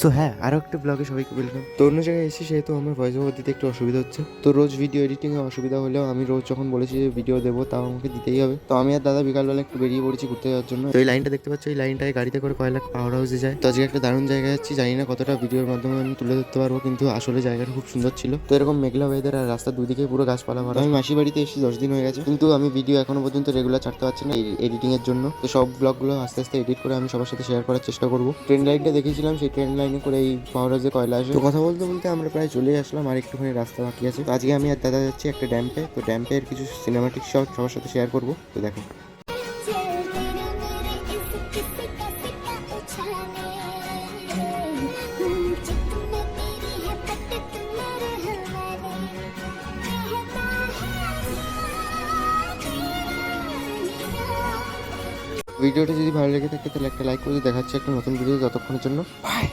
So হ্যাঁ, আরও একটা ব্লগে সবাইকে ওয়েলকাম। তো অন্য জায়গায় এসেছি, সেহেতু আমার ভয়েস ওভার দিতে একটু অসুবিধা হচ্ছে। তো রোজ ভিডিও এডিটিংয়ে অসুবিধা হলেও আমি রোজ যখন বলেছি যে ভিডিও দেবো, তাও আমাকে দিতেই হবে। তো আমি আর দাদা বিকালবেলা একটু বেরিয়ে পড়েছি ঘুরতে যাওয়ার জন্য। তো এই লাইনটা দেখতে পাচ্ছ, এই লাইনটায় গাড়িতে করে কয়লাখ পাওয়ার হাউসে যায়। তো আজকে একটা দারুণ জায়গায় যাচ্ছি, জানি না কতটা ভিডিওর মাধ্যমে আমি তুলে ধরতে পারবো, কিন্তু আসলে জায়গাটা খুব সুন্দর ছিল। তো এরকম মেঘলা ওয়েদার আর রাস্তার দুদিকে পুরো গাছপালা ভরা। আমি মাসি বাড়িতে এসেছি 10 দিন হয়ে গেছে, কিন্তু আমি ভিডিও এখনো পর্যন্ত রেগুলার ছাড়তে পারছি না এই এডিটিং এর জন্য। তো সব ব্লগগুলো আস্তে আস্তে এডিট করে আমি সবার সাথে শেয়ার করার চেষ্টা করবো। ট্রেন লাইনটা দেখেছিলাম, সেই ট্রেন লাইনে করে এই পাওয়ার হাউসে কয়লা আসে। তো কথা বলতে বলতে আমরা প্রায় চলে আসলাম, আর একটুখানি রাস্তা বাকি আছে। তো আজকে আমি আর দাদা যাচ্ছি একটা ড্যাম্পে। তো ড্যাম্পের কিছু সিনেমাটিক শট সবার সাথে শেয়ার করবো। তো দেখো, ভিডিওটা যদি ভালো লেগে থাকে তাহলে একটা লাইক করে দেখাচ্ছে একটা নতুন ভিডিও। ততক্ষণের জন্য বাই।